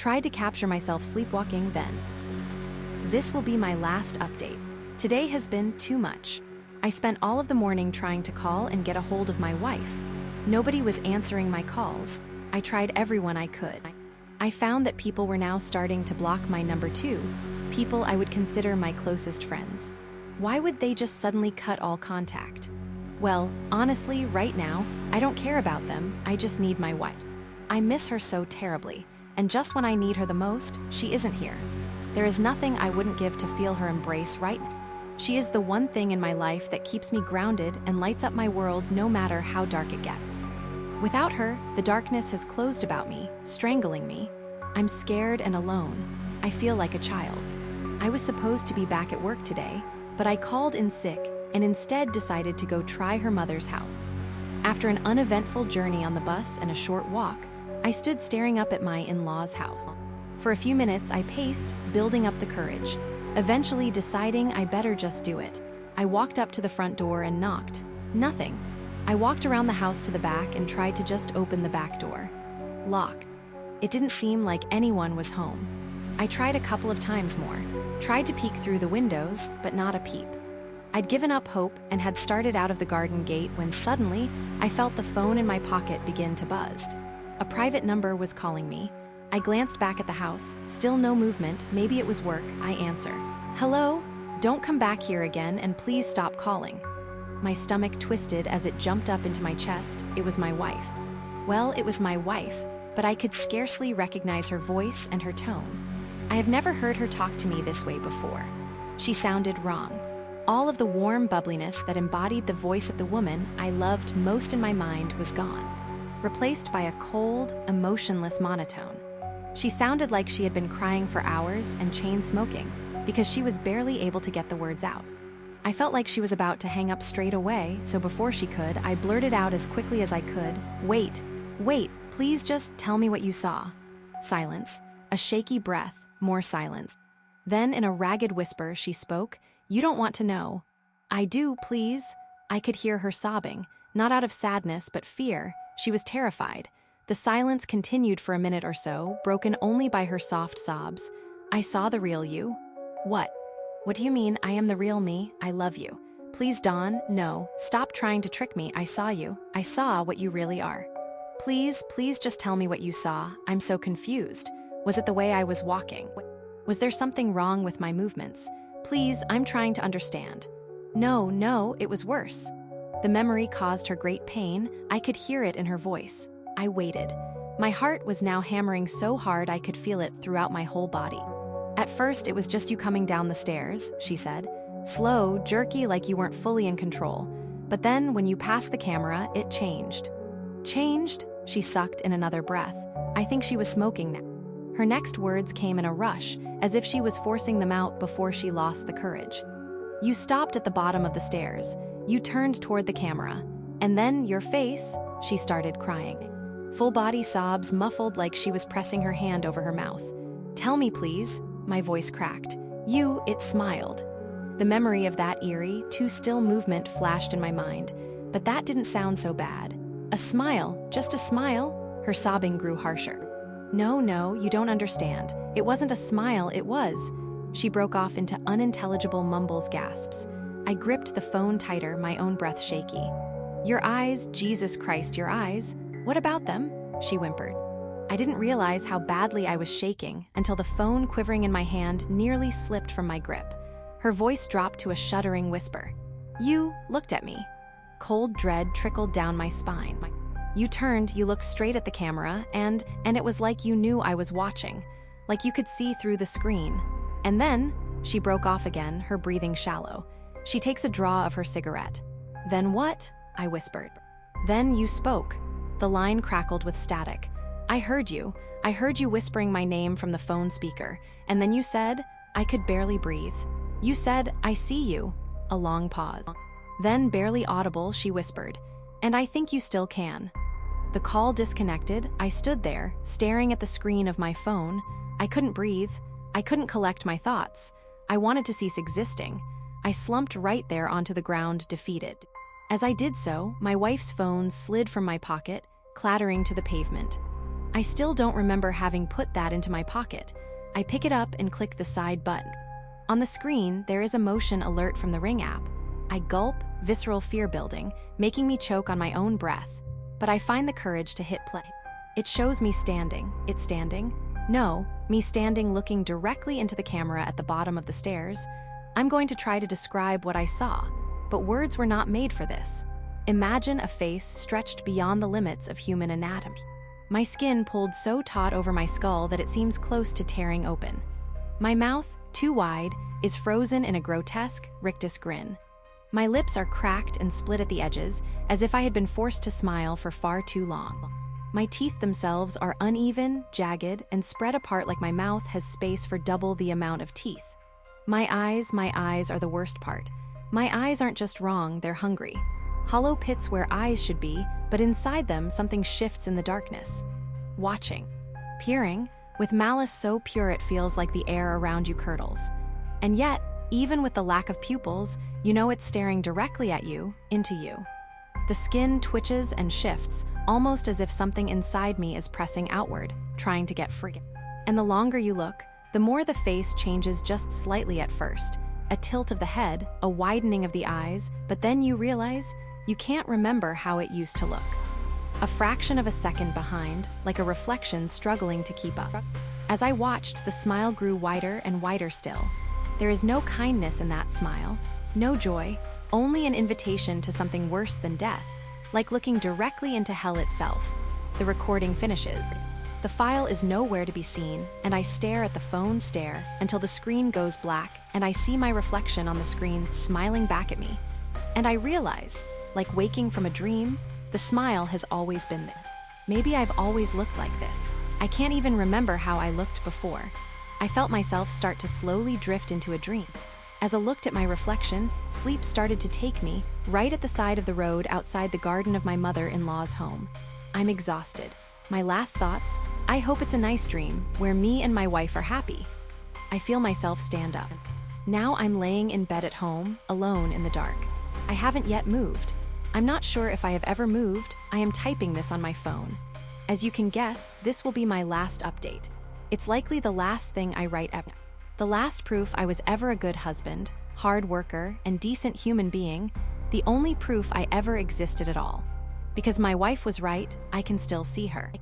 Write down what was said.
Tried to capture myself sleepwalking then. This will be my last update. Today has been too much. I spent all of the morning trying to call and get a hold of my wife. Nobody was answering my calls. I tried everyone I could. I found that people were now starting to block my number too, people I would consider my closest friends. Why would they just suddenly cut all contact? Well, honestly, right now, I don't care about them, I just need my wife. I miss her so terribly, and just when I need her the most, she isn't here. There is nothing I wouldn't give to feel her embrace right now. She is the one thing in my life that keeps me grounded and lights up my world no matter how dark it gets. Without her, the darkness has closed about me, strangling me. I'm scared and alone. I feel like a child. I was supposed to be back at work today, but I called in sick and instead decided to go try her mother's house. After an uneventful journey on the bus and a short walk, I stood staring up at my in-laws' house. For a few minutes, I paced, building up the courage. Eventually deciding I better just do it. I walked up to the front door and knocked. Nothing. I walked around the house to the back and tried to just open the back door. Locked. It didn't seem like anyone was home. I tried a couple of times more. Tried to peek through the windows, but not a peep. I'd given up hope and had started out of the garden gate when suddenly I felt the phone in my pocket begin to buzz. A private number was calling me. I glanced back at the house, still no movement, maybe it was work. I answer. Hello? Don't come back here again and please stop calling. My stomach twisted as it jumped up into my chest. It was my wife. Well, it was my wife, but I could scarcely recognize her voice and her tone. I have never heard her talk to me this way before. She sounded wrong. All of the warm bubbliness that embodied the voice of the woman I loved most in my mind was gone, replaced by a cold, emotionless monotone. She sounded like she had been crying for hours and chain smoking because she was barely able to get the words out. I felt like she was about to hang up straight away, so before she could, I blurted out as quickly as I could, wait, please just tell me what you saw. Silence, a shaky breath, more silence. Then in a ragged whisper she spoke, you don't want to know. I do, please. I could hear her sobbing, not out of sadness but fear. She was terrified. The silence continued for a minute or so, broken only by her soft sobs. I saw the real you. What? What do you mean I am the real me? I love you. Please, Dawn, no. Stop trying to trick me. I saw you. I saw what you really are. Please just tell me what you saw. I'm so confused. Was it the way I was walking? Was there something wrong with my movements? Please, I'm trying to understand. No, it was worse. The memory caused her great pain. I could hear it in her voice. I waited. My heart was now hammering so hard I could feel it throughout my whole body. At first, it was just you coming down the stairs, she said. Slow, jerky, like you weren't fully in control. But then, when you passed the camera, it changed. Changed? She sucked in another breath. I think she was smoking now. Her next words came in a rush, as if she was forcing them out before she lost the courage. You stopped at the bottom of the stairs. You turned toward the camera. And then your face, she started crying. Full body sobs muffled like she was pressing her hand over her mouth. Tell me, please, my voice cracked. It smiled. The memory of that eerie, too still movement flashed in my mind, but that didn't sound so bad. A smile, just a smile? Her sobbing grew harsher. No, you don't understand. It wasn't a smile, it was. She broke off into unintelligible mumbles, gasps. I gripped the phone tighter, my own breath shaky. Your eyes, Jesus Christ, your eyes. What about them? She whimpered. I didn't realize how badly I was shaking until the phone quivering in my hand nearly slipped from my grip. Her voice dropped to a shuddering whisper. You looked at me. Cold dread trickled down my spine. You turned, you looked straight at the camera, and it was like you knew I was watching, like you could see through the screen. And then, she broke off again, her breathing shallow. She takes a draw of her cigarette. Then what? I whispered. Then you spoke. The line crackled with static. I heard you whispering my name from the phone speaker, and then you said, I could barely breathe. You said, I see you. A long pause. Then, barely audible, she whispered, and I think you still can. The call disconnected. I stood there, staring at the screen of my phone. I couldn't breathe. I couldn't collect my thoughts. I wanted to cease existing. I slumped right there onto the ground, defeated. As I did so, my wife's phone slid from my pocket, clattering to the pavement. I still don't remember having put that into my pocket. I pick it up and click the side button. On the screen, there is a motion alert from the Ring app. I gulp, visceral fear building, making me choke on my own breath. But I find the courage to hit play. It shows me standing. It's standing? No, me standing looking directly into the camera at the bottom of the stairs. I'm going to try to describe what I saw, but words were not made for this. Imagine a face stretched beyond the limits of human anatomy. My skin pulled so taut over my skull that it seems close to tearing open. My mouth, too wide, is frozen in a grotesque, rictus grin. My lips are cracked and split at the edges, as if I had been forced to smile for far too long. My teeth themselves are uneven, jagged, and spread apart like my mouth has space for double the amount of teeth. My eyes are the worst part. My eyes aren't just wrong, they're hungry. Hollow pits where eyes should be, but inside them something shifts in the darkness. Watching. Peering, with malice so pure it feels like the air around you curdles. And yet, even with the lack of pupils, you know it's staring directly at you, into you. The skin twitches and shifts, almost as if something inside me is pressing outward, trying to get free. And the longer you look, the more the face changes just slightly at first. A tilt of the head, a widening of the eyes, but then you realize you can't remember how it used to look. A fraction of a second behind, like a reflection struggling to keep up. As I watched, the smile grew wider and wider still. There is no kindness in that smile, no joy, only an invitation to something worse than death, like looking directly into hell itself. The recording finishes. The file is nowhere to be seen, and I stare at the phone until the screen goes black and I see my reflection on the screen smiling back at me. And I realize, like waking from a dream, the smile has always been there. Maybe I've always looked like this. I can't even remember how I looked before. I felt myself start to slowly drift into a dream. As I looked at my reflection, sleep started to take me right at the side of the road outside the garden of my mother-in-law's home. I'm exhausted. My last thoughts, I hope it's a nice dream where me and my wife are happy. I feel myself stand up. Now I'm laying in bed at home, alone in the dark. I haven't yet moved. I'm not sure if I have ever moved. I am typing this on my phone. As you can guess, this will be my last update. It's likely the last thing I write ever. The last proof I was ever a good husband, hard worker, and decent human being, the only proof I ever existed at all. Because my wife was right, I can still see her.